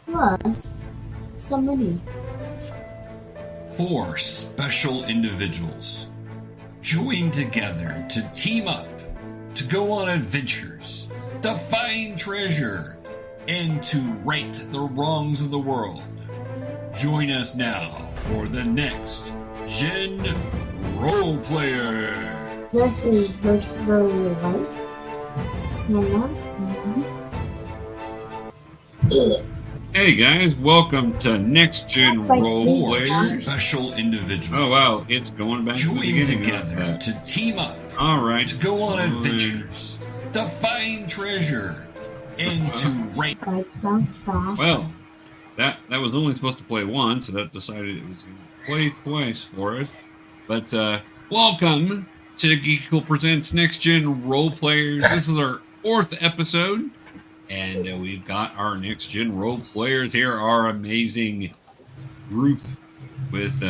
plus some money. 4 special individuals join together to team up to go on adventures, to find treasure, and to right the wrongs of the world. Join us now for the next Gen Role Player. This is virtual life. Hey guys, welcome to Next Gen Role Players. Special individuals. Oh wow, it's going back to the join beginning together to team up. All right, to go on adventures, to find treasure, and to right. Well, that was only supposed to play once, so that decided it was going to play twice for us. But welcome to GeekyKOOL Presents Next Gen Role Players. This is our 4th episode. And we've got our next gen role players here, our amazing group with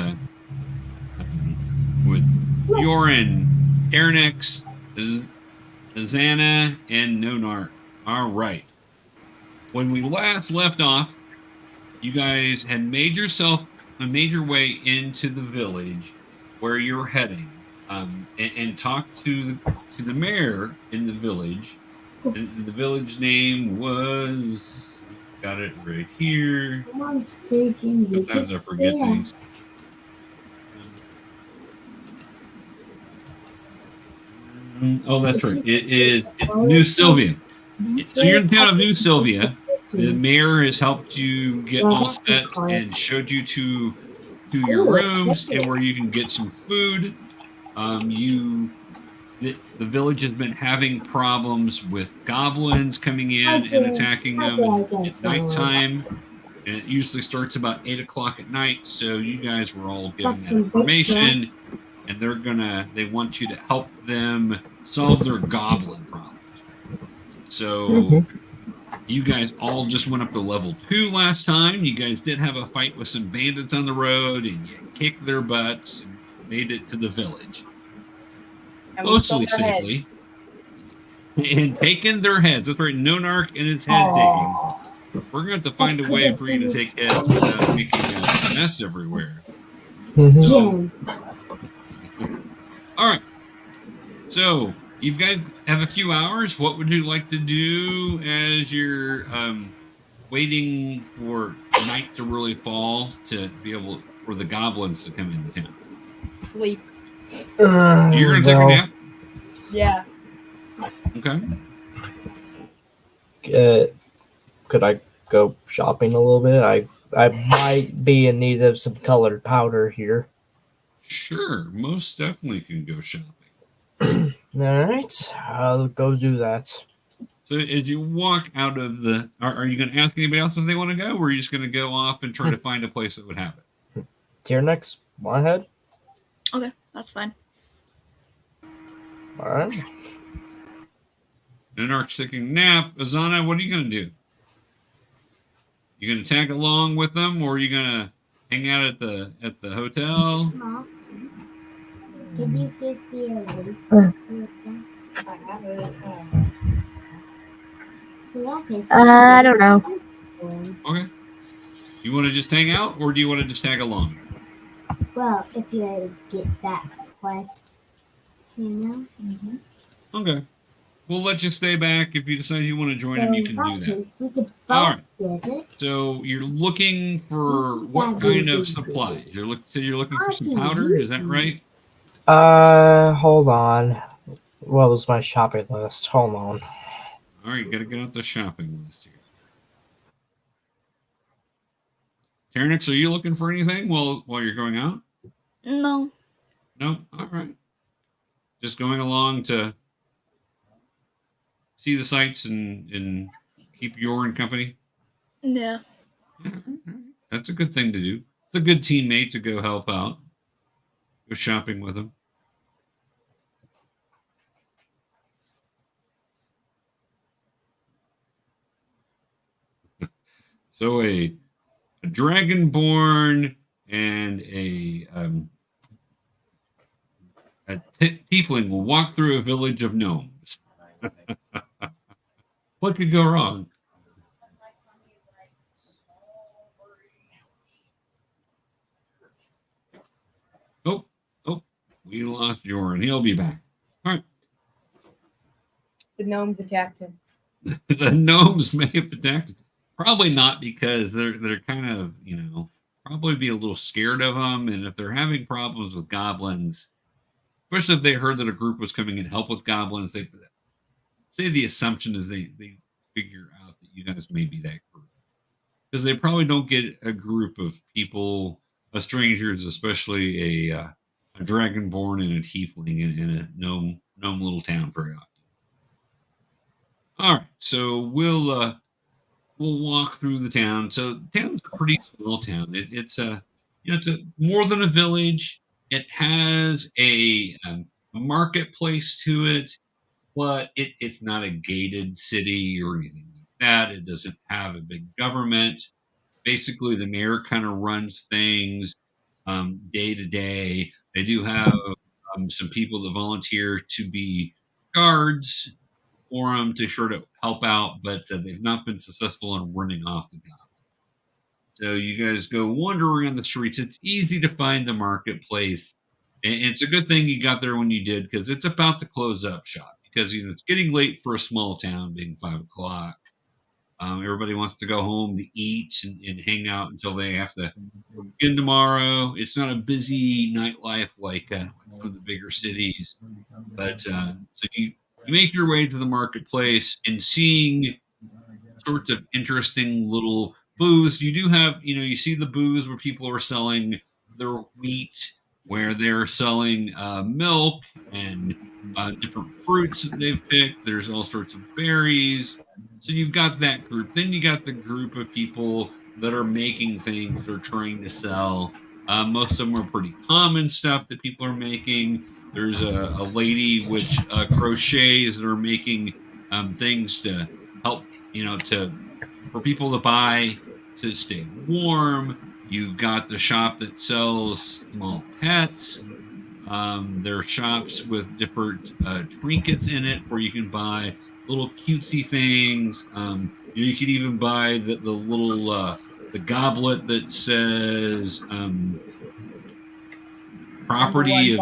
Yorrinn, TeraNix, Azana, and Noenark. All right. When we last left off, you guys had made your way into the village where you're heading, and talked to the mayor in the village. And the village name was, got it right here. Sometimes I forget things. Oh, that's right. It's New Sylvia. So you're in the town of New Sylvia. The mayor has helped you get all set and showed you to your rooms and where you can get some food. The village has been having problems with goblins coming in and attacking them at nighttime. And it usually starts about 8 o'clock at night. So you guys were all given that information, and they want you to help them solve their goblin problems. So you guys all just went up to level 2 last time. You guys did have a fight with some bandits on the road, and you kicked their butts and made it to the village. Mostly safely. And taking their heads. That's right, Noenark and his head taking. We're going to have to find a way for you to take heads without making a mess everywhere. So, all right. So, you guys have a few hours. What would you like to do as you're waiting for night to really fall to be able for the goblins to come into town? Sleep. You're going to take a nap? Yeah. Okay. Could I go shopping a little bit? I might be in need of some colored powder here. Sure, most definitely can go shopping. All right, I'll go do that. So as you walk out of the... Are you going to ask anybody else if they want to go, or are you just going to go off and try to find a place that would have it? TeraNix, one ahead. Okay, that's fine. All right. Noenark's taking a nap. Azana, what are you going to do? You going to tag along with them, or are you going to hang out at the hotel? Can you give me I don't know. Okay. You want to just hang out, or do you want to just tag along? Well, if you get that quest, you know. Okay. We'll let you stay back. If you decide you want to join them, you can do that. All right. So you're looking for what kind of supplies? You're looking for some powder. Is that right? Hold on. What was my shopping list? Hold on. All right, you got to get out the shopping list here. TeraNix, are you looking for anything while you're going out? No. No? All right. Just going along to see the sights and keep Yorrinn company? Yeah. That's a good thing to do. It's a good teammate to go help out. Go shopping with them. So a dragonborn and a tiefling will walk through a village of gnomes. What could go wrong? Oh, we lost Yorrinn. He'll be back. All right. The gnomes attacked him. The gnomes may have attacked. Probably not, because they're kind of, probably be a little scared of them. And if they're having problems with goblins, especially if they heard that a group was coming in to help with goblins, they say the assumption is they figure out that you guys may be that group. Because they probably don't get a group of people, strangers, especially a dragonborn and a tiefling in a gnome little town very often. All right, so we'll walk through the town. So the town's a pretty small town. It's more than a village. It has a marketplace to it, but it's not a gated city or anything like that. It doesn't have a big government. Basically, the mayor kind of runs things day to day. They do have some people that volunteer to be guards for them to sort of help out, but they've not been successful in running off the goblin. So you guys go wandering around the streets. It's easy to find the marketplace. And it's a good thing you got there when you did, because it's about to close up shop, because it's getting late for a small town, being 5 o'clock. Everybody wants to go home to eat and hang out until they have to begin tomorrow. It's not a busy nightlife like for the bigger cities, but so you make your way to the marketplace and seeing sorts of interesting little booths. You do have, you see the booths where people are selling their wheat, where they're selling milk and different fruits that they've picked. There's all sorts of berries. So you've got that group. Then you got the group of people that are making things they're trying to sell. Most of them are pretty common stuff that people are making. There's a lady which crochets that are making things to help, for people to buy to stay warm. You've got the shop that sells small pets. There are shops with different trinkets in it where you can buy little cutesy things. You can even buy the little the goblet that says property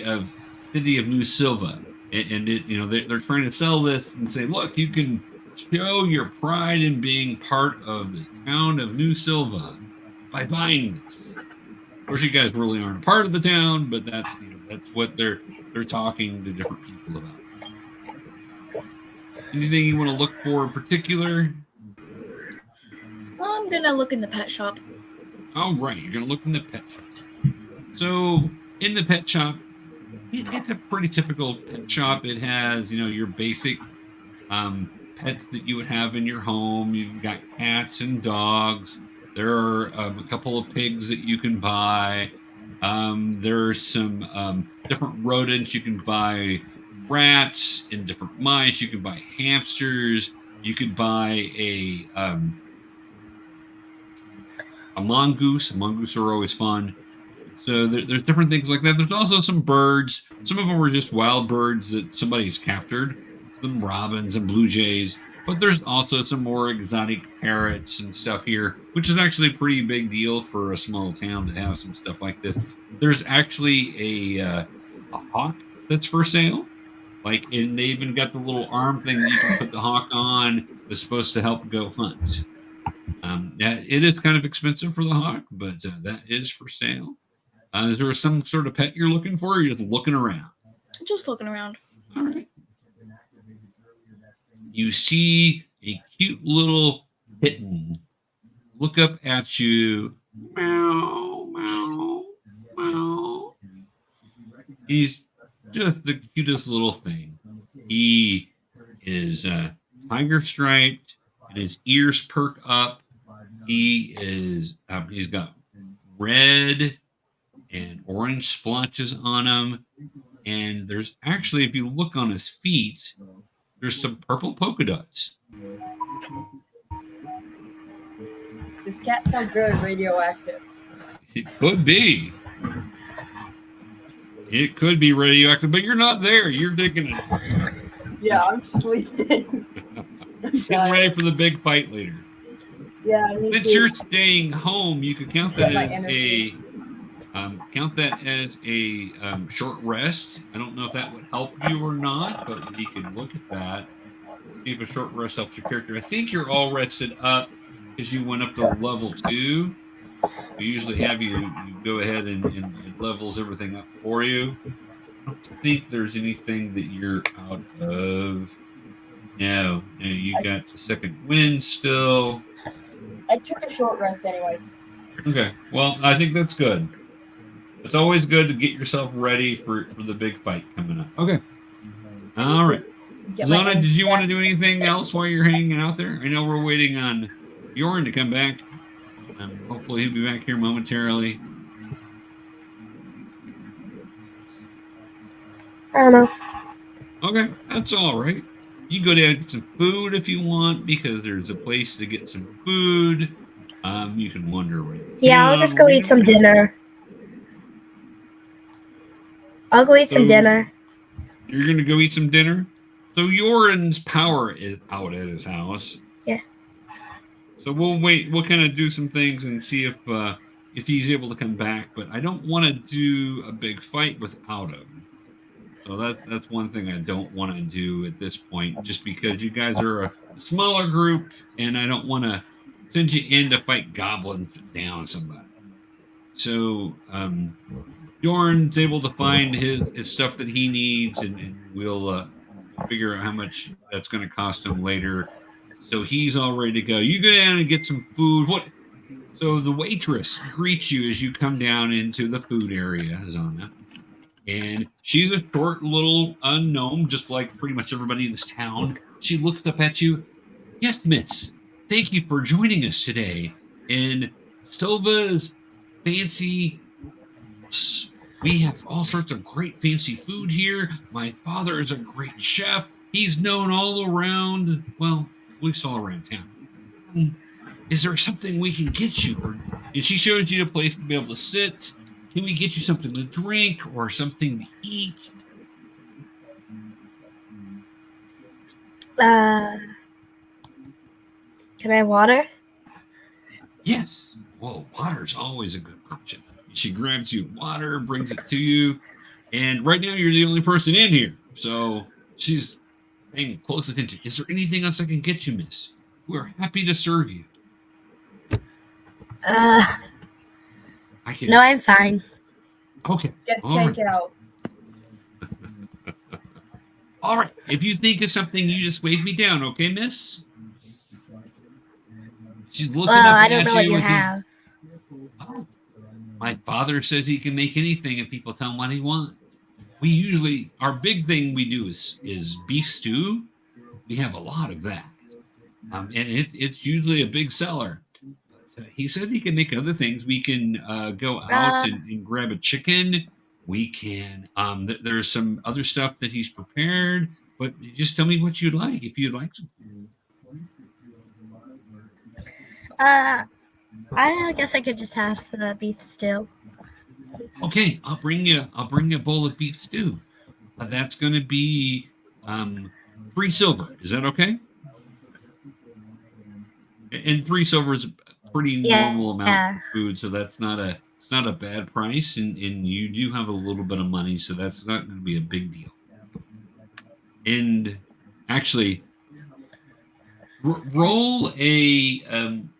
of city of New Silva, and it they're trying to sell this and say, look, you can show your pride in being part of the town of New Silva by buying this. Of course, you guys really aren't a part of the town, but that's what they're talking to different people about. Anything you want to look for in particular? I'm gonna look in the pet shop. All right, you're gonna look in the pet shop. So in the pet shop, it's a pretty typical pet shop. It has your basic pets that you would have in your home. You've got cats and dogs. There are a couple of pigs that you can buy. There's some different rodents. You can buy rats and different mice. You can buy hamsters. You could buy a mongoose. Mongoose are always fun. So there's different things like that. There's also some birds. Some of them are just wild birds that somebody's captured. Some robins and blue jays. But there's also some more exotic parrots and stuff here, which is actually a pretty big deal for a small town to have some stuff like this. There's actually a hawk that's for sale. And they even got the little arm thing that you can put the hawk on that's supposed to help go hunt. It is kind of expensive for the hawk, but that is for sale. Is there some sort of pet you're looking for, or you're just looking around? Just looking around. All right. You see a cute little kitten look up at you. Meow, meow, meow. He's just the cutest little thing. He is tiger striped, and his ears perk up. He is he's got red and orange splotches on him, and there's actually, if you look on his feet, there's some purple polka dots. This cat sounds very radioactive. It could be. It could be radioactive, but you're not there. You're digging it. Yeah, I'm sleeping. Getting ready for the big fight later. Yeah. Since you're staying home, you could count that as count that as a short rest. I don't know if that would help you or not, but you can look at that. See if a short rest helps your character. I think you're all rested up because you went up to level 2. We usually have you go ahead and it levels everything up for you. I don't think there's anything that you're out of. No, you got the second wind still. I took a short rest anyways. Okay, well, I think that's good. It's always good to get yourself ready for the big fight coming up. Okay. All right. Get my Zana, energy did you want to back. do anything else while you're hanging out there? I know we're waiting on Yorrinn to come back. Hopefully he'll be back here momentarily. I don't know. Okay, that's all right. You go down and get some food if you want, because there's a place to get some food. You can wander around. Yeah, I'll just go eat some dinner. I'll go eat some dinner. You're gonna go eat some dinner? So Yorrinn's power is out at his house. Yeah. So we'll wait. We'll kind of do some things and see if he's able to come back. But I don't want to do a big fight without him. So that's one thing I don't want to do at this point, just because you guys are a smaller group, and I don't want to send you in to fight goblins down somebody. So Yorrinn's able to find his stuff that he needs, and we'll figure out how much that's going to cost him later. So he's all ready to go. You go down and get some food. So the waitress greets you as you come down into the food area, Azana. And she's a short little gnome, just like pretty much everybody in this town. She looks up at you. Yes, miss. Thank you for joining us today in Silva's fancy. We have all sorts of great fancy food here. My father is a great chef. He's known all around, well, at least all around town. Is there something we can get you? And she shows you a place to be able to sit. Can we get you something to drink or something to eat? Can I have water? Yes. Well, water's always a good option. She grabs you water, brings it to you, and right now you're the only person in here. So she's paying close attention. Is there anything else I can get you, miss? We're happy to serve you. No, I'm fine. Okay. Get All right. takeout. All right. If you think of something, you just wave me down, okay, miss? She's looking up I at don't know what you with have. Oh, my father says he can make anything if people tell him what he wants. We usually, our big thing we do is beef stew. We have a lot of that. And it's usually a big seller. He said he can make other things. We can go out and grab a chicken. We can. There's some other stuff that he's prepared. But just tell me what you'd like. If you'd like some. I guess I could just have some beef stew. Okay, I'll bring you a bowl of beef stew. That's going to be 3 silver. Is that okay? And 3 silver is a pretty normal amount of food, so it's not a bad price, and you do have a little bit of money, so that's not going to be a big deal. And actually, roll an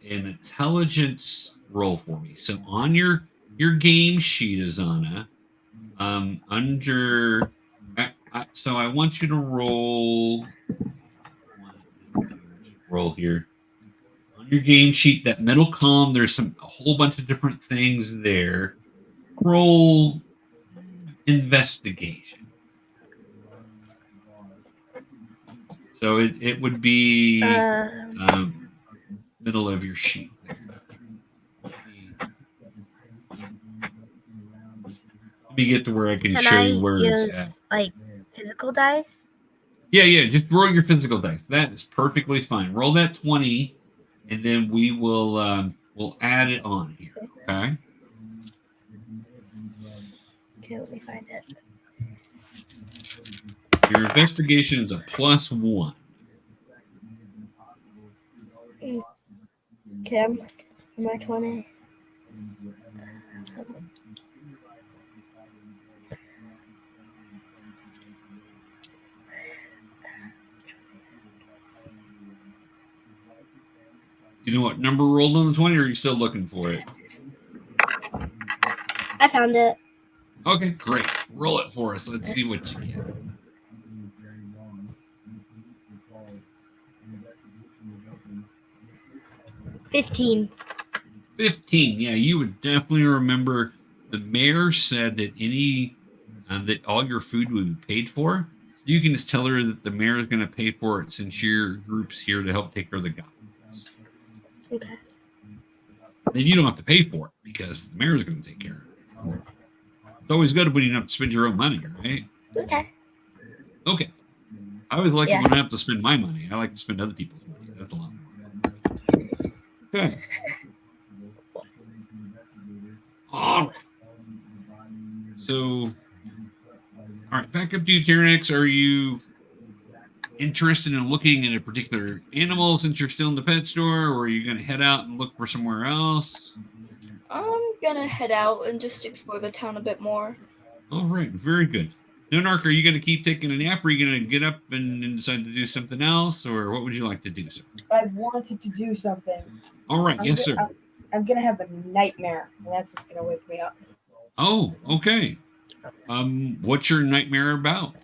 intelligence roll for me. So on your game sheet, Azana, under so I want you to roll here. On your game sheet, that middle column, there's a whole bunch of different things there. Roll investigation. So it would be middle of your sheet there. Let me get to where I can show you where it's at. Like physical dice? Yeah. Just roll your physical dice. That is perfectly fine. Roll that 20, and then we will we'll add it on here. Okay. Okay, let me find it. Your investigation is a +1. Okay, I'm at 20. You know what number rolled on the 20, or are you still looking for it? I found it. Okay, great. Roll it for us. Let's see what you get. 15. 15. Yeah, you would definitely remember. The mayor said that that all your food would be paid for. So you can just tell her that the mayor is going to pay for it since your group's here to help take care of the goblins. Okay. Then you don't have to pay for it because the mayor's going to take care of it. It's always good when you don't have to spend your own money, right? Okay. Okay. I always like it Yeah. when I have to spend my money. I like to spend other people's money. That's a lot more fun. Okay. All right. So, all right, back up to you, TeraNix. Are you interested in looking at a particular animal since you're still in the pet store, or are you going to head out and look for somewhere else? I'm gonna head out and just explore the town a bit more. All right, very good. Noenark, are you going to keep taking a nap, or are you going to get up and decide to do something else, or what would you like to do, sir? I wanted to do something. All right, yes, sir. I'm gonna have a nightmare, and that's what's gonna wake me up. Oh, okay. What's your nightmare about?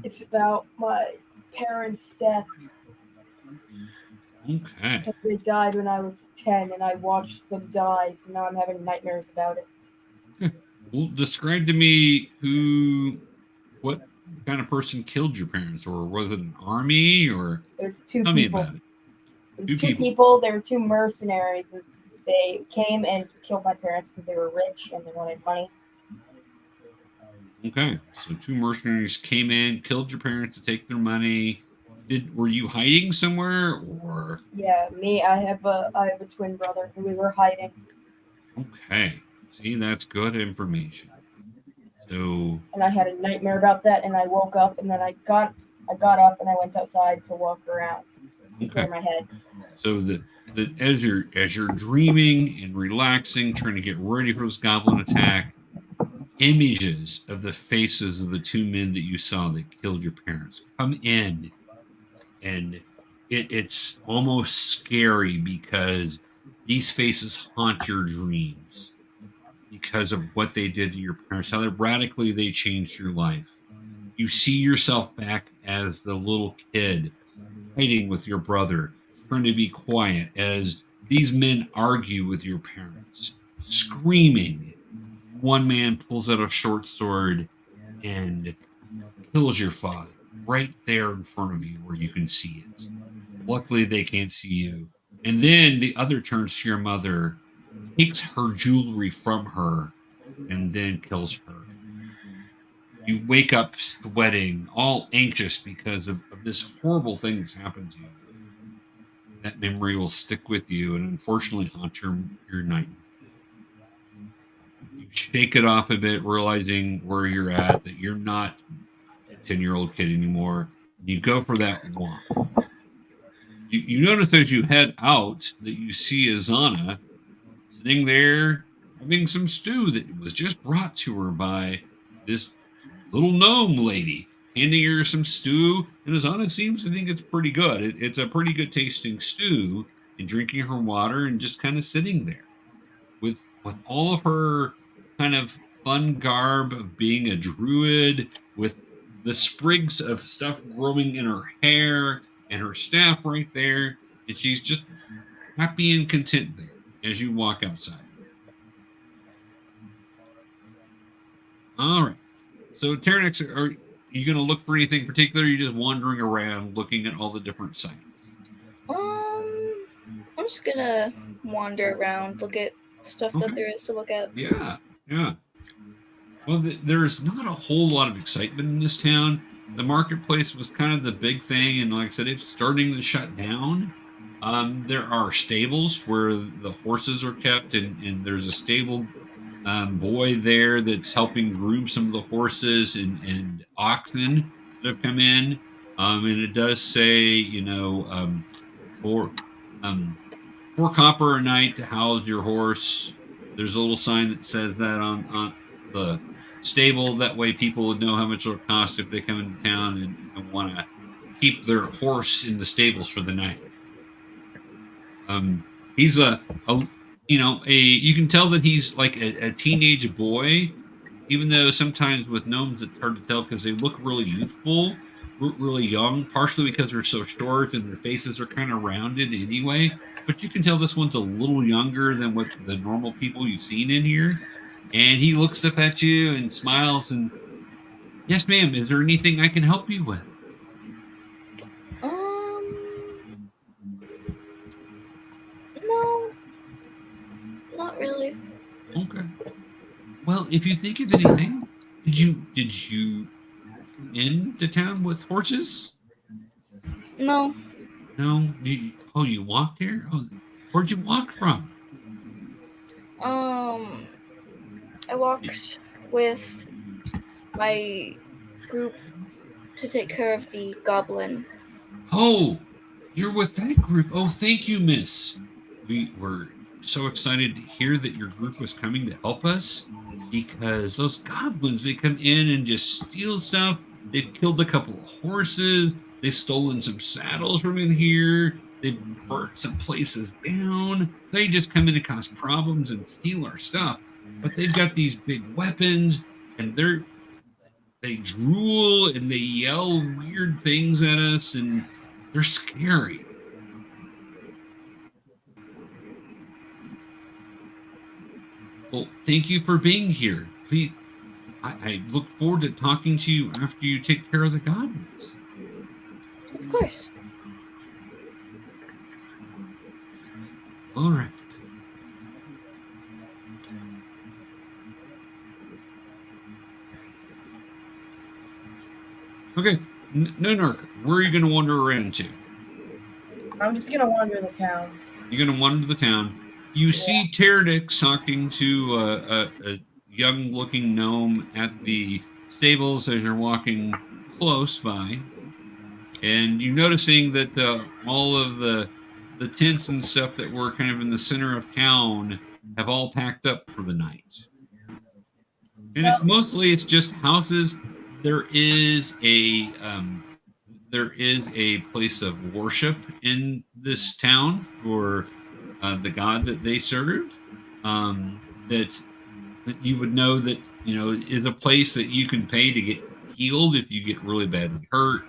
It's about my parents' death. Okay. Because they died when I was 10, and I watched them die, so now I'm having nightmares about it. Well, describe to me what kind of person killed your parents, or was it an army, or It was two tell me people. about it. It was two people. They were two mercenaries. And they came and killed my parents because they were rich and they wanted money. Okay, so two mercenaries came in, killed your parents to take their money. Were you hiding somewhere, or? Yeah, me. I have a twin brother, and we were hiding. Okay, see, that's good information. So. And I had a nightmare about that, and I woke up, and then I got up and I went outside to walk around, clear my head. So that as you're dreaming and relaxing, trying to get ready for this goblin attack, images of the faces of the two men that you saw that killed your parents come in, and it's almost scary because these faces haunt your dreams because of what they did to your parents, how radically they changed your life. You see yourself back as the little kid fighting with your brother, trying to be quiet as these men argue with your parents, screaming. One man pulls out a short sword and kills your father right there in front of you where you can see it. Luckily, they can't see you. And then the other turns to your mother, takes her jewelry from her, and then kills her. You wake up sweating, all anxious because of this horrible thing that's happened to you. That memory will stick with you and unfortunately haunt your night. You shake it off a bit, realizing where you're at, that you're not a 10-year-old kid anymore. You go for that walk. You notice as you head out that you see Azana sitting there having some stew that was just brought to her by this little gnome lady, handing her some stew, and Azana seems to think it's pretty good. It's a pretty good tasting stew, and drinking her water and just kind of sitting there with all of her kind of fun garb of being a druid, with the sprigs of stuff growing in her hair and her staff right there, and she's just happy and content there as you walk outside. All right. So, TeraNix, are you going to look for anything particular? Or are you just wandering around looking at all the different sites? I'm just gonna wander around, look at stuff that there is to look at. Yeah. Well, there's not a whole lot of excitement in this town. The marketplace was kind of the big thing, and like I said, it's starting to shut down. There are stables where the horses are kept, and there's a stable boy there that's helping groom some of the horses and oxen that have come in. And it does say, for 4 copper a night to house your horse, There's a little sign that says that on the stable. That way people would know how much it'll cost if they come into town and want to keep their horse in the stables for the night. He's a you can tell that he's like a teenage boy, even though sometimes with gnomes it's hard to tell because they look really youthful, really young, partially because they're so short and their faces are kind of rounded anyway. But you can tell this one's a little younger than what the normal people you've seen in here. And he looks up at you and smiles and, yes, ma'am, is there anything I can help you with? No, not really. Okay. Well, if you think of anything, did you come into town with horses? No. No. You walked here? Oh, where'd you walk from? I walked with my group to take care of the goblin. Oh, you're with that group. Oh, thank you, miss. We were so excited to hear that your group was coming to help us because those goblins, they come in and just steal stuff. They've killed a couple of horses. They've stolen some saddles from in here. They've burnt some places down. They just come in and cause problems and steal our stuff. But they've got these big weapons and they drool and they yell weird things at us and they're scary. Well, thank you for being here. Please, I look forward to talking to you after you take care of the goblins. Of course. All right. Okay, Noenark, where are you going to wander around to? I'm just gonna wander the town. You're going to wander the town. You see TeraNix talking to a young-looking gnome at the stables as you're walking close by, and you're noticing that all of the tents and stuff that were kind of in the center of town have all packed up for the night. And mostly it's just houses. There is a place of worship in this town for the god that they serve. That you would know that is a place that you can pay to get healed if you get really badly hurt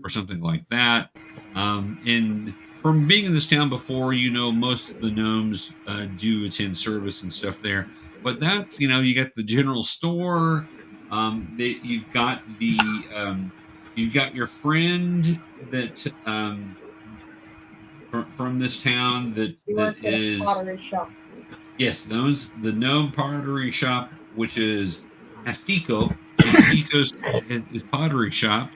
or something like that. And from being in this town before, most of the gnomes do attend service and stuff there. But that's you got the general store. You've got your friend that from this town that is pottery shop. Yes, the gnome pottery shop, which is Astico. Astico's his pottery shop.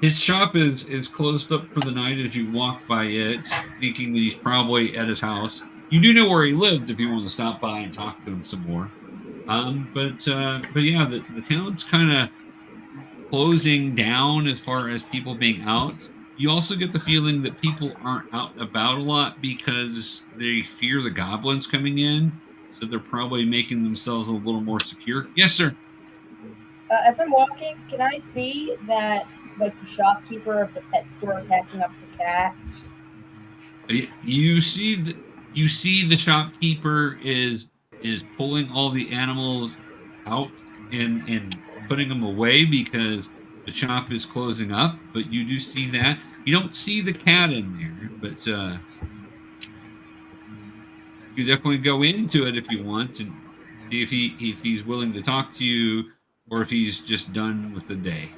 His shop is closed up for the night as you walk by it, thinking that he's probably at his house. You do know where he lived if you want to stop by and talk to him some more. But yeah, the town's kind of closing down as far as people being out. You also get the feeling that people aren't out and about a lot because they fear the goblins coming in, so they're probably making themselves a little more secure. Yes, sir. As I'm walking, can I see that, like, the shopkeeper of the pet store catching up the cat? You see the shopkeeper is pulling all the animals out and putting them away because the shop is closing up, but you do see that. You don't see the cat in there, but you definitely go into it if you want and see if he's willing to talk to you or if he's just done with the day.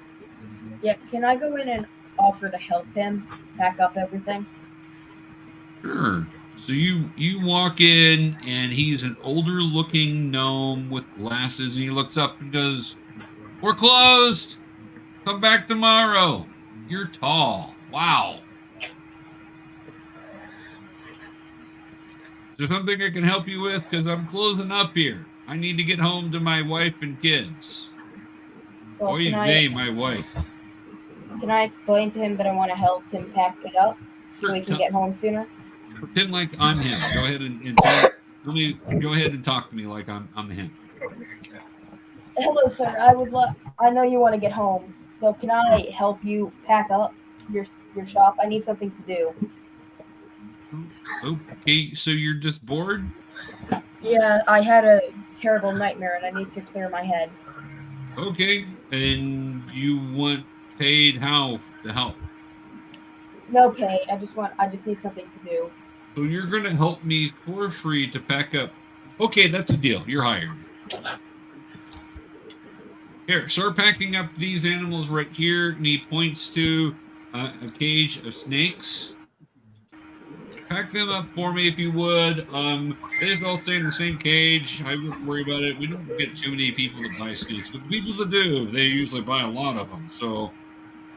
Yeah, can I go in and offer to help him pack up everything? Sure. So you walk in and he's an older looking gnome with glasses and he looks up and goes, "We're closed. Come back tomorrow. You're tall. Wow. Is there something I can help you with? Because I'm closing up here. I need to get home to my wife and kids." So Oy vey, my wife. Can I explain to him that I want to help him pack it up so he can get home sooner? Pretend like I'm him. Go ahead and tell let me go ahead and talk to me like I'm the him. Hello, sir. I know you want to get home, so can I help you pack up your shop? I need something to do. Okay, so you're just bored? Yeah, I had a terrible nightmare and I need to clear my head. Okay, and you want paid how to help? No pay. I just need something to do. So you're gonna help me for free to pack up. Okay, that's a deal. You're hired. Here, start packing up these animals right here. And he points to a cage of snakes. Pack them up for me if you would. They just all stay in the same cage. I wouldn't worry about it. We don't get too many people that buy snakes, but the people that do, they usually buy a lot of them. So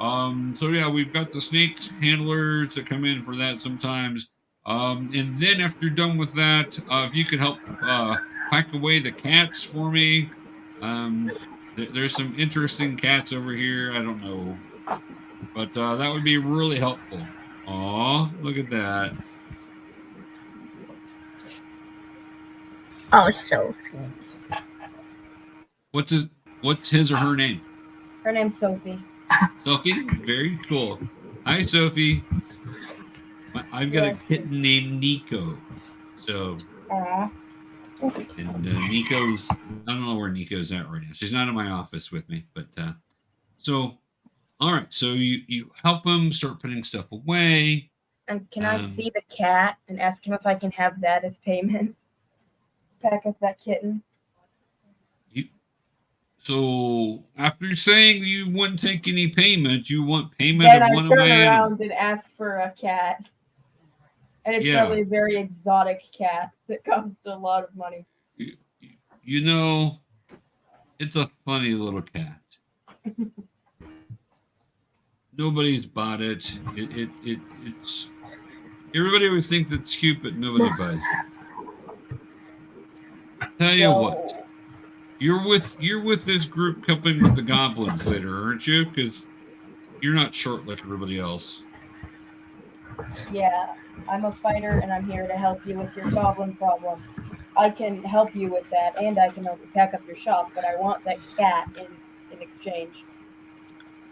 yeah, we've got the snake handlers that come in for that sometimes. And then after you're done with that, if you could help pack away the cats for me. There's some interesting cats over here. I don't know, but that would be really helpful. Aw, look at that. Oh, Sophie. What's his or her name? Her name's Sophie. Sophie? Very cool. Hi, Sophie. I've got a kitten named Nico. So, Aww. and Nico's, I don't know where Nico's at right now. She's not in my office with me, but so, all right. So you help him start putting stuff away. And can I see the cat and ask him if I can have that as payment? Pack up that kitten. So after saying you wouldn't take any payment, you want payment Then of I one of turn my around animals. and ask for a cat. And it's Yeah. probably a very exotic cat that costs a lot of money. You know, it's a funny little cat. Nobody's bought it. It's everybody always thinks it's cute, but nobody buys it. Tell you what, you're with this group coming with the goblins later, aren't you? Because you're not short like everybody else. Yeah, I'm a fighter and I'm here to help you with your goblin problem. I can help you with that and I can help you pack up your shop, but I want that cat in exchange.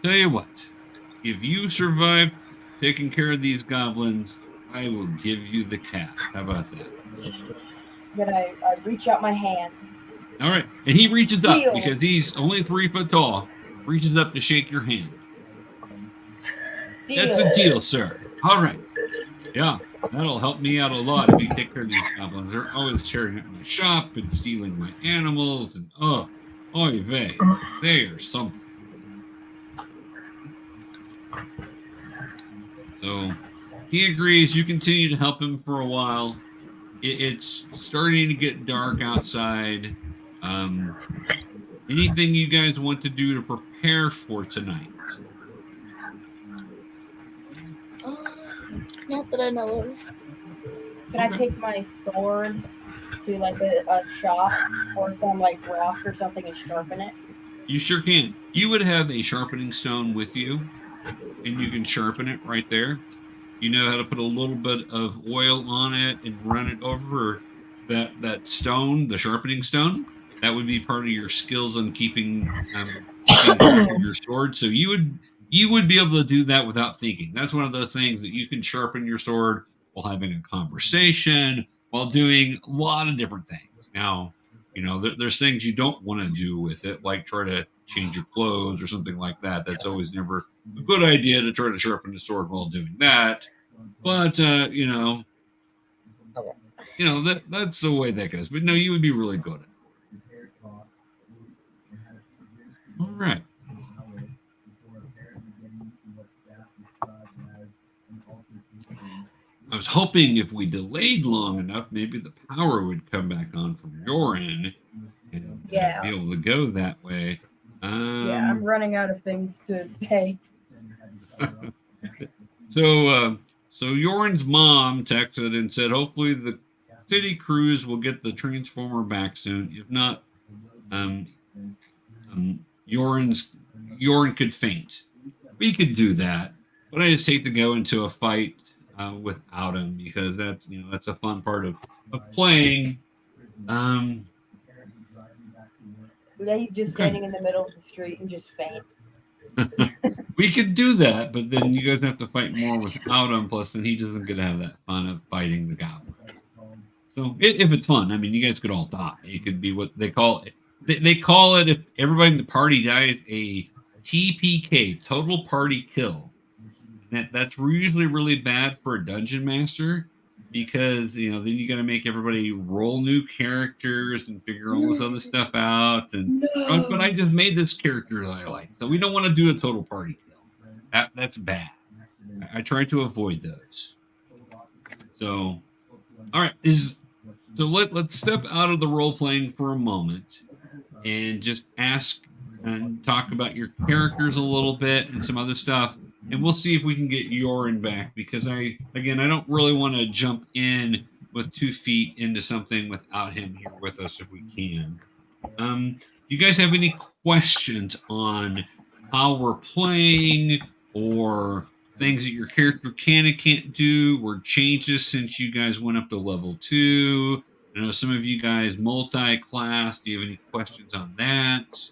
Tell you what, if you survive taking care of these goblins, I will give you the cat. How about that? Then I reach out my hand. All right. And he reaches up Deal. because he's only 3 foot tall. Reaches up to shake your hand. Deal. That's a deal, sir. All right. Yeah, that'll help me out a lot if you take care of these goblins. They're always tearing up my shop and stealing my animals. And oy vey, they are something. So he agrees. You continue to help him for a while. It's starting to get dark outside. Anything you guys want to do to prepare for tonight? Not that I know of. Can I take my sword to like a shop or some like rock or something and sharpen it? You sure can. You would have a sharpening stone with you, and you can sharpen it right there. You know how to put a little bit of oil on it and run it over that stone, the sharpening stone. That would be part of your skills on keeping your sword. So you would be able to do that without thinking. That's one of those things that you can sharpen your sword while having a conversation, while doing a lot of different things. Now, there's things you don't want to do with it, like try to change your clothes or something like that. That's always never a good idea to try to sharpen the sword while doing that. But that's the way that goes. But no, you would be really good at it. All right. I was hoping if we delayed long enough, maybe the power would come back on from your end and be able to go that way. Yeah, I'm running out of things to say. So Yorrinn's mom texted and said, hopefully the city crews will get the transformer back soon. If not, Yorrinn could faint. We could do that, but I just hate to go into a fight without him because that's a fun part of playing Yeah, he's just Okay. standing in the middle of the street and just faint. We could do that, but then you guys have to fight more without him. Plus, then he doesn't get to have that fun of fighting the goblin. So, if it's fun, I mean, you guys could all die. It could be what they call it. They call it, if everybody in the party dies, a TPK, total party kill. That's usually really bad for a dungeon master because then you got to make everybody roll new characters and figure all this other stuff out. And but I just made this character that I like, so we don't want to do a total party kill. That's bad. I try to avoid those. So, all right, so let's step out of the role playing for a moment and just ask and talk about your characters a little bit and some other stuff. And we'll see if we can get Yorrinn back because I don't really want to jump in with 2 feet into something without him here with us if we can. Do you guys have any questions on how we're playing or things that your character can and can't do or changes since you guys went up to level 2? I know some of you guys multi-class. Do you have any questions on that?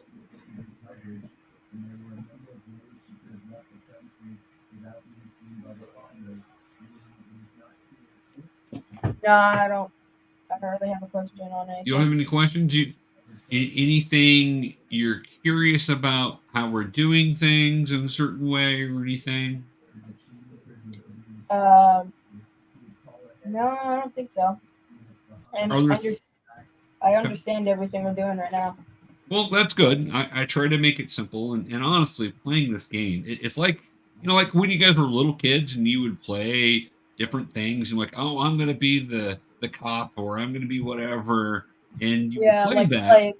No, I don't really have a question on it. You don't have any questions? Anything you're curious about how we're doing things in a certain way or anything? No, I don't think so. And I understand everything we're doing right now. Well, that's good. I try to make it simple, and honestly, playing this game, it's like like when you guys were little kids and you would play different things, and like, oh, I'm gonna be the cop, or I'm gonna be whatever, and you would play that.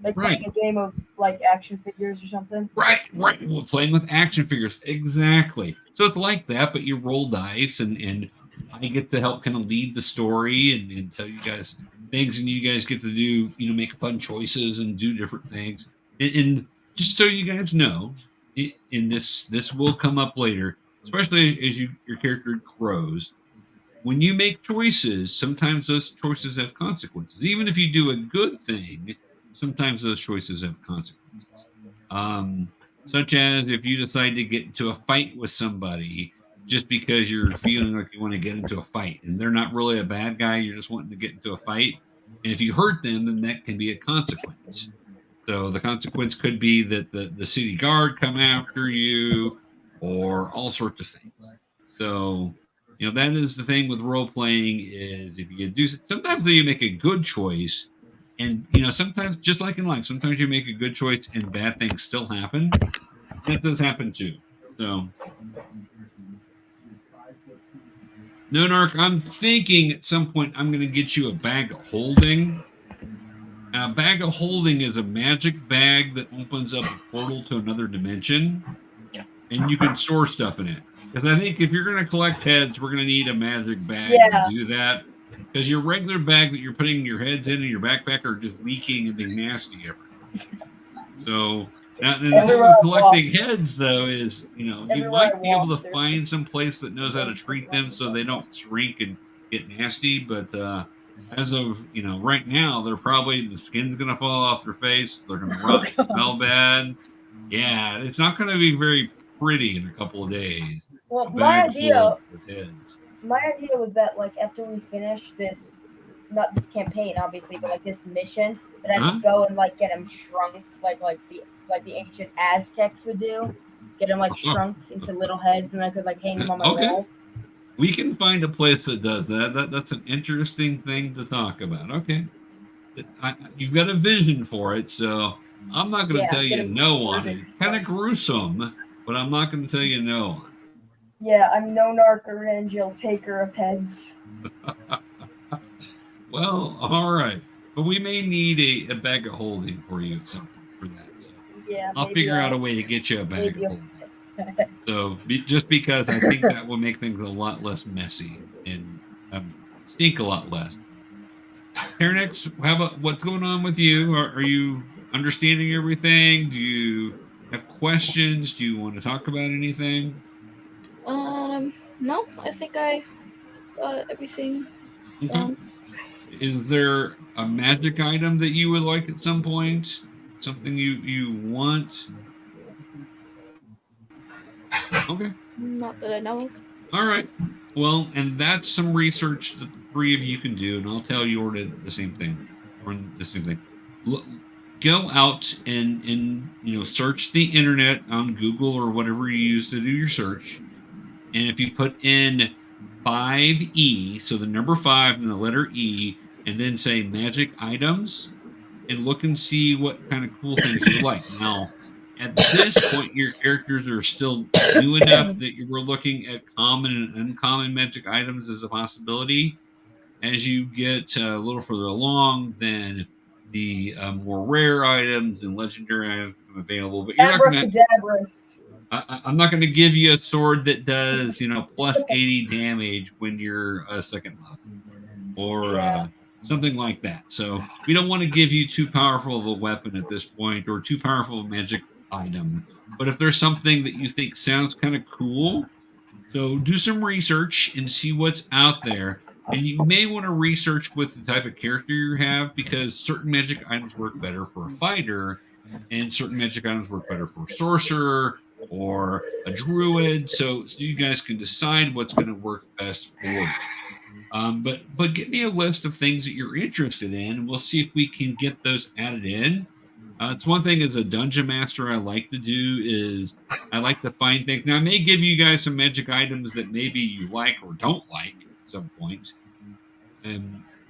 Like playing a game of like action figures or something. Right. Well, playing with action figures, exactly. So it's like that, but you roll dice, and I get to help kind of lead the story and tell you guys things, and you guys get to do make fun choices and do different things. And just so you guys know, and this will come up later, especially as your character grows. When you make choices, sometimes those choices have consequences. Even if you do a good thing, sometimes those choices have consequences. Such as if you decide to get into a fight with somebody just because you're feeling like you want to get into a fight, and they're not really a bad guy, you're just wanting to get into a fight. And if you hurt them, then that can be a consequence. So the consequence could be that the city guard come after you, or all sorts of things. So that is the thing with role playing is if you do sometimes you make a good choice, and sometimes just like in life, sometimes you make a good choice and bad things still happen. That does happen too. So Noenark, I'm thinking at some point I'm going to get you a bag of holding. A bag of holding is a magic bag that opens up a portal to another dimension, and you can store stuff in it. Because I think if you're going to collect heads, we're going to need a magic bag to do that. Because your regular bag that you're putting your heads in your backpack are just leaking and being nasty everywhere. So now the thing with collecting heads, though, is you might be able to find some place that knows how to treat them so they don't shrink and get nasty. But as of right now, they're probably the skin's going to fall off their face. They're going to rot, smell bad. Yeah, it's not going to be very pretty in a couple of days. Well, my idea was that like after we finish this, not this campaign obviously, but like this mission, that I could go and like get them shrunk like the ancient Aztecs would do, get them like shrunk into little heads, and I could like hang them on my wall. We can find a place that does that. That's an interesting thing to talk about. Okay, you've got a vision for it, so I'm not going to tell you no on it. It's kind of gruesome, but I'm not going to tell you no on it. Yeah, I'm Noenark Erangel, taker of heads. Well, all right. But we may need a bag of holding for you at some point for that. So yeah, I'll figure out a way to get you a bag of holding. So just because I think that will make things a lot less messy and stink a lot less. TeraNix, what's going on with you? Are you understanding everything? Do you have questions? Do you want to talk about anything? No, I think I got everything. Okay. Is there a magic item that you would like at some point? Something you want? Okay. Not that I know of. All right. Well, and that's some research that the three of you can do, and I'll tell Yorrinn the same thing. Go out and search the internet on Google or whatever you use to do your search. And if you put in 5E, so the number 5 and the letter E, and then say magic items, and look and see what kind of cool things you like. Now, at this point, your characters are still new enough that you were looking at common and uncommon magic items as a possibility. As you get a little further along, then the more rare items and legendary items become available. But you're not going to. I'm not going to give you a sword that does, plus 80 damage when you're a second level, or something like that. So we don't want to give you too powerful of a weapon at this point, or too powerful of a magic item. But if there's something that you think sounds kind of cool, so do some research and see what's out there. And you may want to research with the type of character you have, because certain magic items work better for a fighter, and certain magic items work better for a sorcerer or a druid. So you guys can decide what's going to work best for you. But get me a list of things that you're interested in, and we'll see if we can get those added in. It's one thing as a dungeon master I like to do is I like to find things. Now I may give you guys some magic items that maybe you like or don't like at some point.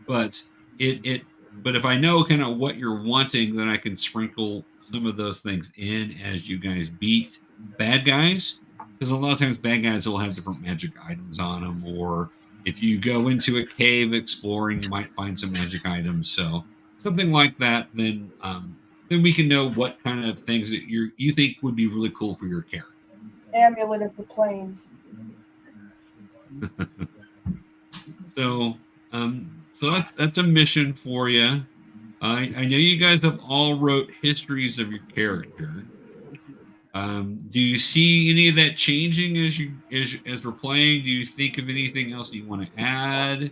But if I know kind of what you're wanting, then I can sprinkle some of those things in as you guys beat bad guys, because a lot of times bad guys will have different magic items on them, or if you go into a cave exploring, you might find some magic items. So something like that, then we can know what kind of things that you think would be really cool for your character. Amulet of the Plains. So that's a mission for you. I know you guys have all wrote histories of your character. Do you see any of that changing as we're playing? Do you think of anything else you want to add?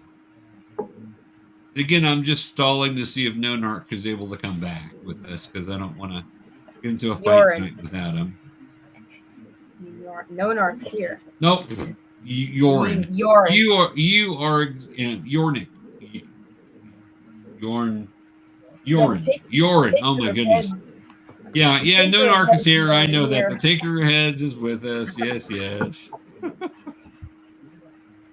And again, I'm just stalling to see if Noenark is able to come back with this, because I don't want to get into a fight tonight without him. Noenark's here. Nope. Yorrinn. You are Yorrinn. Yorrinn. Oh my goodness. Yeah. Noenark is here. I know that. The Taker of Heads is with us. Yes.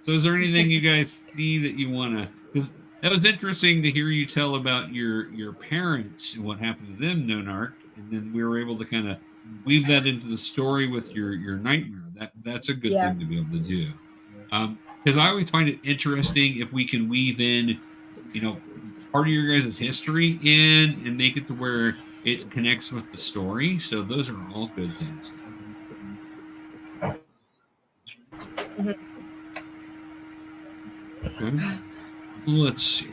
So is there anything you guys see that you want to... Because that was interesting to hear you tell about your parents and what happened to them, Noenark. And then we were able to kind of weave that into the story with your nightmare. That's a good thing to be able to do. Because I always find it interesting if we can weave in, part of your guys' history in and make it to where it connects with the story. So those are all good things. Okay. Let's see.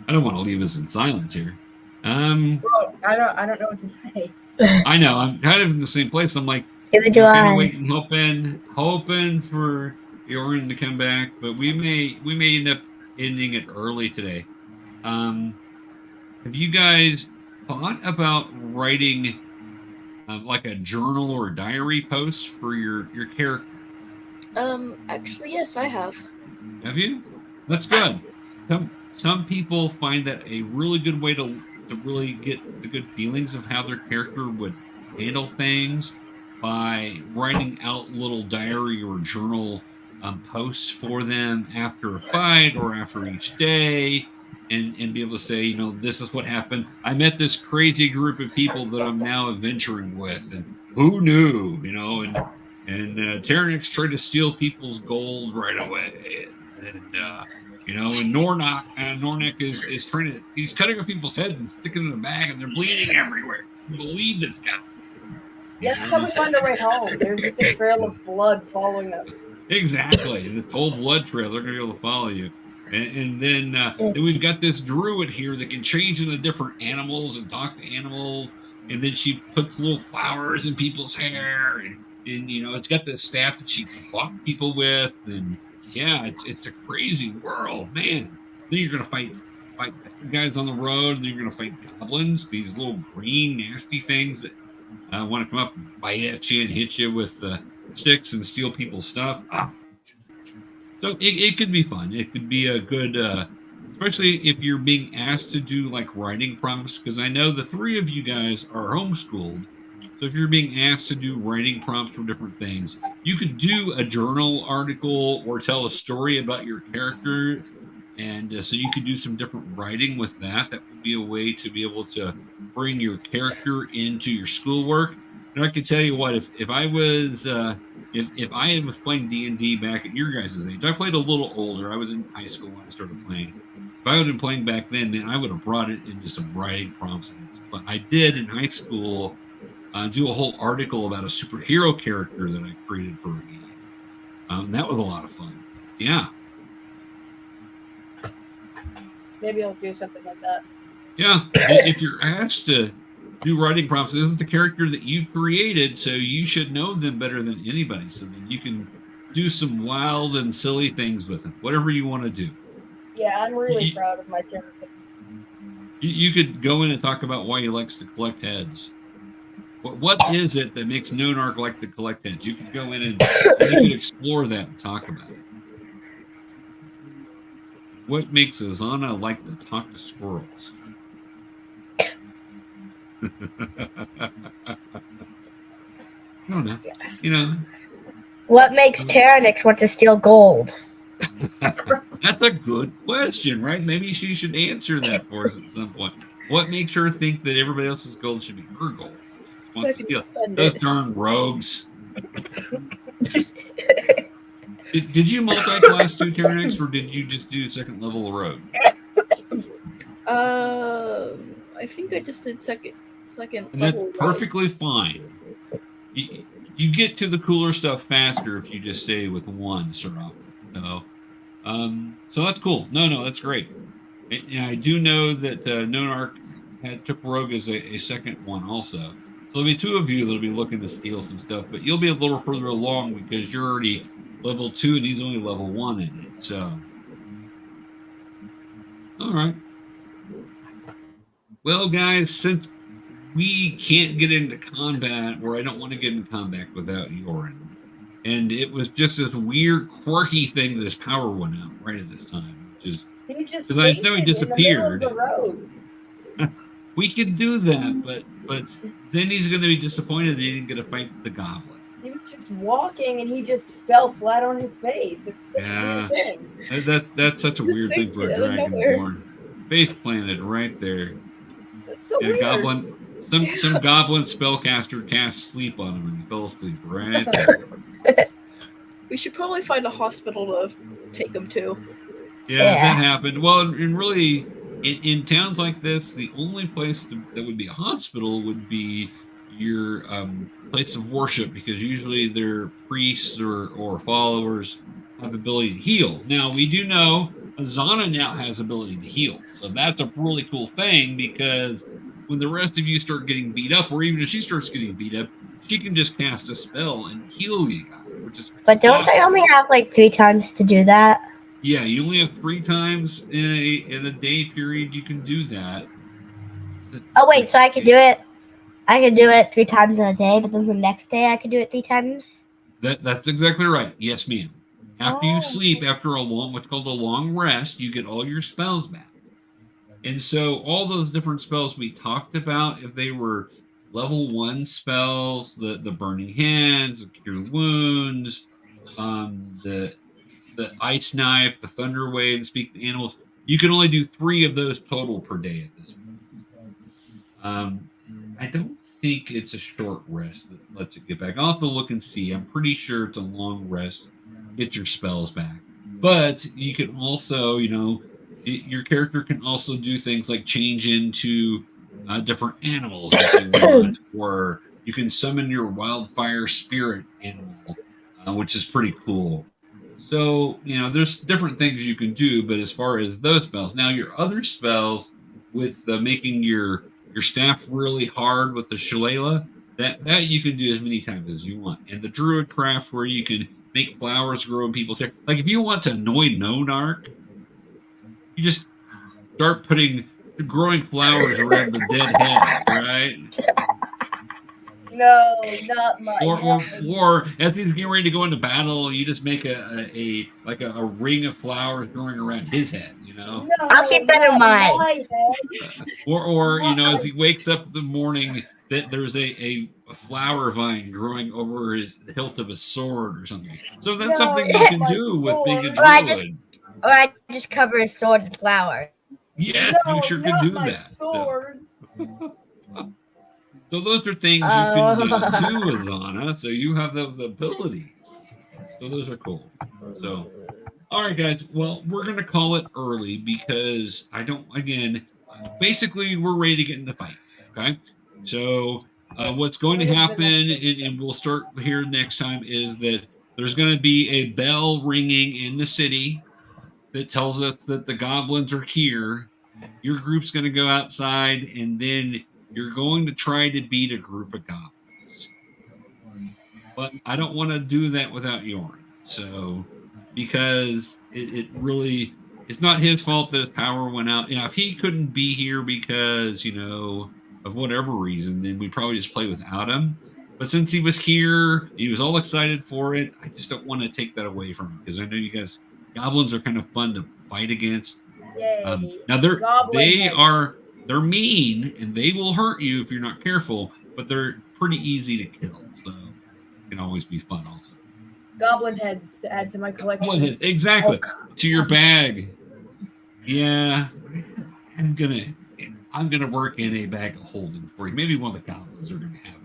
I don't want to leave us in silence here. Well, I don't know what to say. I know. I'm kind of in the same place. I'm like, kind of waiting, hoping for Yorrinn to come back, but we may end up ending it early today. Have you guys thought about writing like a journal or a diary post for your character? Actually, yes, I have. Have you? That's good. Some people find that a really good way to really get the good feelings of how their character would handle things by writing out little diary or journal posts for them after a fight or after each day, and be able to say, this is what happened. I met this crazy group of people that I'm now adventuring with, and who knew, and TeraNix tried to steal people's gold right away, and Noenark is trying to, he's cutting up people's heads and sticking them in a bag, and they're bleeding everywhere. I believe this guy. Yes, how we find our way home. There's just a trail of blood following us. Exactly. This whole blood trail, they're going to be able to follow you. And then we've got this druid here that can change into different animals and talk to animals. And then she puts little flowers in people's hair, and it's got the staff that she can block people with. And yeah, it's a crazy world, man. Then you're gonna fight bad guys on the road, and then you're gonna fight goblins, these little green nasty things that want to come up and bite at you and hit you with sticks and steal people's stuff. So it could be fun. It could be a good, especially if you're being asked to do like writing prompts, because I know the three of you guys are homeschooled. So if you're being asked to do writing prompts for different things, you could do a journal article or tell a story about your character. And so you could do some different writing with that. That would be a way to be able to bring your character into your schoolwork. And I can tell you what, if I was if I was playing D&D back at your guys' age, I played a little older. I was in high school when I started playing. If I would have been playing back then, I would have brought it into some writing prompts. But I did in high school do a whole article about a superhero character that I created for a game. That was a lot of fun. Yeah. Maybe I'll do something like that. Yeah. If you're asked to do writing prompts, this is the character that you created, so you should know them better than anybody. So then you can do some wild and silly things with them, whatever you want to do. Yeah, I'm really proud of my character. You could go in and talk about why he likes to collect heads. What is it that makes Noenark like to collect heads? You could go in and you could explore that and talk about it. What makes Azana like to talk to squirrels? I don't know. What makes TeraNix want to steal gold? That's a good question, right? Maybe she should answer that for us at some point. What makes her think that everybody else's gold should be her gold? Wants to steal. Those darn rogues. Did you multi-class do TeraNix, or did you just do second level of rogue? I think I just did second. And that's perfectly fine. You get to the cooler stuff faster if you just stay with one start off with. So that's cool. No, that's great. And I do know that Noenark took rogue as a second one also. So there'll be two of you that'll be looking to steal some stuff, but you'll be a little further along because you're already level 2 and he's only level 1 in it. So, all right. Well, guys, since we can't get into combat, or I don't want to get into combat without Yorrinn, and it was just this weird, quirky thing that his power went out right at this time, which is because I know he disappeared. We could do that, but then he's going to be disappointed that he didn't get to fight the goblin. He was just walking and he just fell flat on his face. It's such a weird thing. That's such a weird thing for a dragonborn. Face planted right there. That's so weird. Goblin. Some goblin spellcaster cast sleep on him and he fell asleep right there. We should probably find a hospital to take him to. Yeah, that happened. Well, and really, in towns like this, the only place that would be a hospital would be your place of worship, because usually their priests or followers have ability to heal. Now, we do know Azana now has ability to heal, so that's a really cool thing, because when the rest of you start getting beat up, or even if she starts getting beat up, she can just cast a spell and heal you guys, which is But don't I only have like 3 times to do that? Yeah, you only have 3 times in a day period you can do that. Oh wait, so I could do it. I could do it 3 times in a day, but then the next day I could do it 3 times. That's exactly right. Yes, ma'am. After you sleep, after what's called a long rest, you get all your spells back. And so all those different spells we talked about, if they were level 1 spells, the burning hands, the cure wounds, the ice knife, the thunder wave, the speak to animals, you can only do 3 of those total per day at this point. I don't think it's a short rest that lets it get back. I'll have to look and see. I'm pretty sure it's a long rest. Get your spells back. But you can also, your character can also do things like change into different animals if you want, or you can summon your wildfire spirit animal, which is pretty cool. So, there's different things you can do, but as far as those spells, now your other spells with making your staff really hard with the shillelagh, that you can do as many times as you want. And the druid craft where you can make flowers grow in people's hair. Like if you want to annoy Noenark, you just start growing flowers around the dead head, right? No, not my Or as he's getting ready to go into battle, you just make a ring of flowers growing around his head, No, I'll keep that in mind. Or as he wakes up in the morning, that there's a flower vine growing over the hilt of his sword or something. So that's something you can do with being a druid. Or I just cover his sword in flour. Yes, you sure can do that. Sword. So those are things you can do, Azana. So you have those abilities. So those are cool. So, all right, guys. Well, we're going to call it early because basically we're ready to get in the fight. Okay. So what's going to happen, and we'll start here next time, is that there's going to be a bell ringing in the city that tells us that the goblins are here. Your group's going to go outside, and then you're going to try to beat a group of goblins. But I don't want to do that without Yorrinn. So, because it's not his fault that his power went out. If he couldn't be here because, of whatever reason, then we'd probably just play without him. But since he was here, he was all excited for it. I just don't want to take that away from him because I know you guys, goblins are kind of fun to fight against. Now they're mean and they will hurt you if you're not careful, but they're pretty easy to kill, so it can always be fun also. Goblin heads to add to my collection. Exactly. To your bag. Yeah. I'm gonna work in a bag of holding for you. Maybe one of the goblins are gonna have it.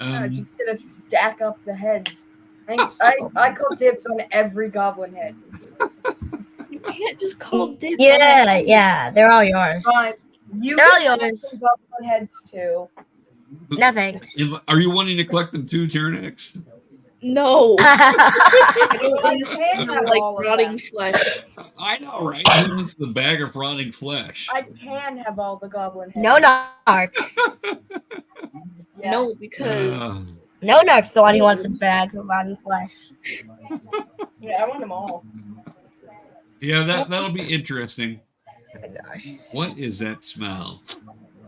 I'm just gonna stack up the heads. I call dibs on every goblin head. You can't just call dibs. Yeah, they're all yours. They're all yours. Goblin heads too. No thanks. Are you wanting to collect them too, TeraNix? No. I don't like rotting flesh. I know, right? Who wants the bag of rotting flesh? I can have all the goblin heads. Noenark. Yeah. No, because Noenark's the one who wants a bag of rotten flesh. Yeah, I want them all. Yeah, that'll be interesting. Oh my gosh. What is that smell?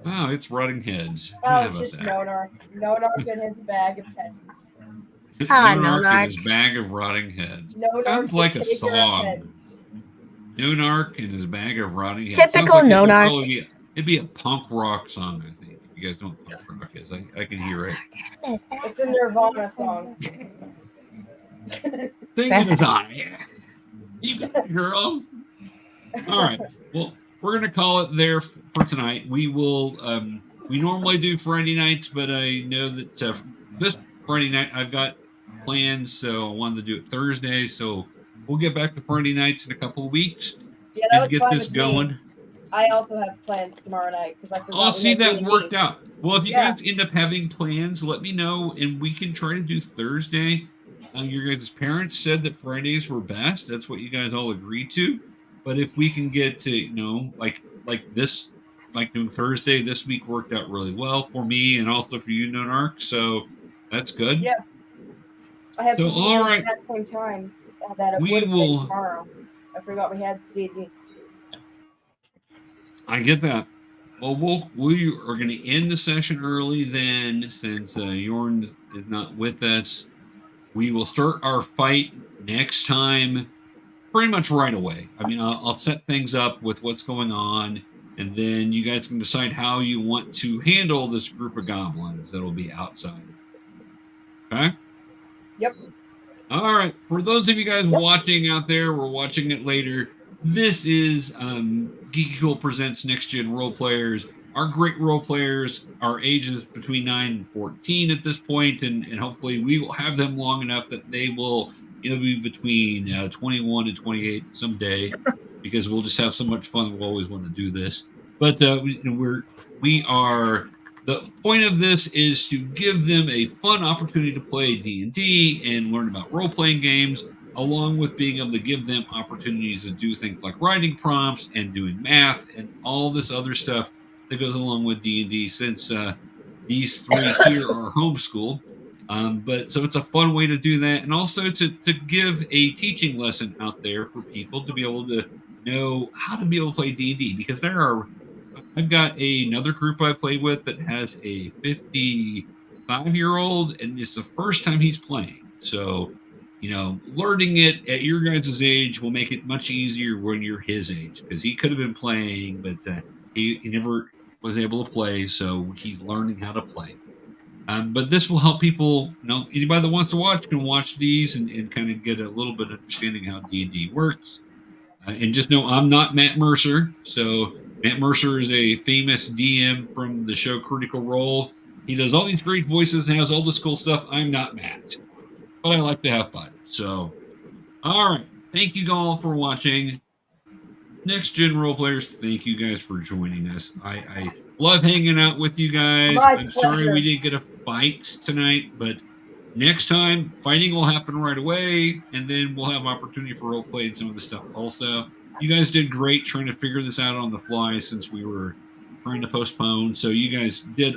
Oh, it's rotting heads. Oh, it's just Noenark. Noenark in his bag of heads. Noenark and his bag of rotting heads. Sounds like a song. Noenark and his bag of rotting heads. Typical Noenark. It'd be a punk rock song, I think. You guys know what punk rock is. I can hear it. It's a Nirvana song. Sing it, Azana. Yeah. You got it, girl. All right. Well, we're going to call it there for tonight. We will, we normally do Friday nights, but I know that this Friday night I've got plans, so I wanted to do it Thursday. So we'll get back to Friday nights in a couple of weeks and get this going. I also have plans tomorrow night. See, that worked out. Well, if you guys end up having plans, let me know, and we can try to do Thursday. Your guys' parents said that Fridays were best. That's what you guys all agreed to. But if we can get to, like this, like doing Thursday this week worked out really well for me and also for you, Noenark. So that's good. Yeah. I have so all right. At the same time that we will tomorrow. I forgot we had D&D. I get that. Well, we are going to end the session early then, since Yorrinn is not with us. We will start our fight next time pretty much right away. I mean, I'll set things up with what's going on, and then you guys can decide how you want to handle this group of goblins that will be outside. Okay? Yep. All right. For those of you guys watching out there, we're watching it later. This is GeekyKOOL presents Next Gen Role Players. Our great role players are ages between 9 and 14 at this point, and hopefully we will have them long enough that they will be between 21 and 28 someday, because we'll just have so much fun. We'll always want to do this. But we are the point of this is to give them a fun opportunity to play D&D and learn about role-playing games, along with being able to give them opportunities to do things like writing prompts and doing math and all this other stuff that goes along with D&D, since these three here are homeschooled. But so it's a fun way to do that, and also to give a teaching lesson out there for people to be able to know how to be able to play D&D, because I've got another group I play with that has a 55-year-old, and it's the first time he's playing. So, learning it at your guys' age will make it much easier when you're his age, because he could have been playing, but he never was able to play, so he's learning how to play. But this will help people, anybody that wants to watch can watch these and kind of get a little bit of understanding how D&D works. And just know I'm not Matt Mercer. So Matt Mercer is a famous DM from the show Critical Role. He does all these great voices and has all this cool stuff. I'm not Matt, but I like to have fun. So, all right. Thank you all for watching. Next Gen Role Players, thank you guys for joining us. I love hanging out with you guys. I'm sorry we didn't get a fight tonight, but next time fighting will happen right away, and then we'll have opportunity for role play and some of the stuff also. You guys did great trying to figure this out on the fly since we were trying to postpone. So you guys did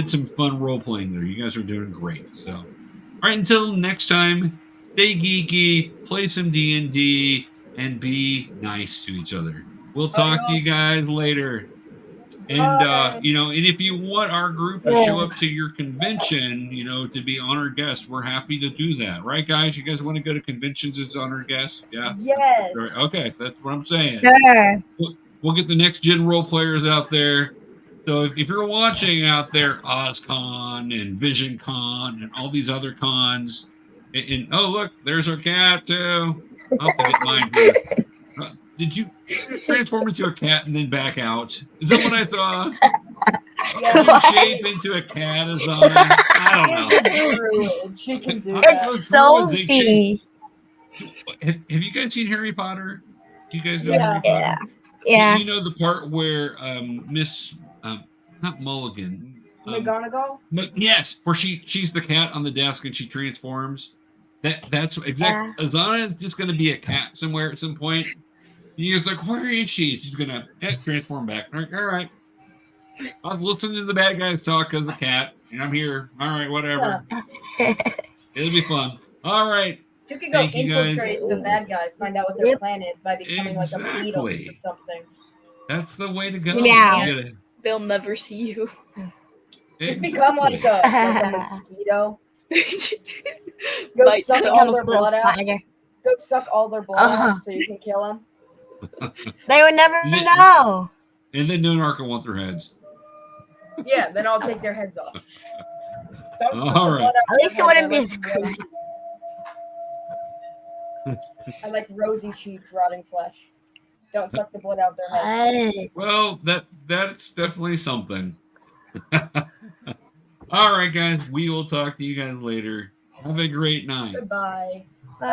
some fun role playing there. You guys are doing great. So, all right, until next time, stay geeky, play some D&D, and be nice to each other. We'll talk to you guys later. And, and if you want our group to show up to your convention, to be honored guests, we're happy to do that. Right, guys? You guys want to go to conventions as honored guests? Yeah? Yes. Okay, that's what I'm saying. Sure. We'll get the next gen role players out there. So if you're watching out there, OzCon and VisionCon and all these other cons, and oh, look, there's our cat, too. I'll have to get mine for this. Did you transform into a cat and then back out? Is that what I saw? Did you shape into a cat, Azana? I don't know. She can do It's Sophie. Have you guys seen Harry Potter? Do you guys know Harry Potter? Yeah. You know the part where Miss, not Mulligan. McGonagall? Yes, where she's the cat on the desk and she transforms. That's exactly. Yeah. Azana is just going to be a cat somewhere at some point. And you're like, where is she? She's going to transform back. All right. I'll listen to the bad guys talk as a cat, and I'm here. All right, whatever. It'll be fun. All right. You can go infiltrate the bad guys, find out what their plan is by becoming like a beetle or something. That's the way to go. Yeah. They'll never see you. Exactly. Become like a mosquito. Go suck all their blood out. Go suck all their blood out so you can kill them. They would never know. And then Noenark will want their heads. Yeah, then I'll take their heads off. All right. At least it wouldn't be as cruel. I like rosy cheeks, rotting flesh. Don't suck the blood out their heads. Well, that's definitely something. All right, guys. We will talk to you guys later. Have a great night. Goodbye. Bye.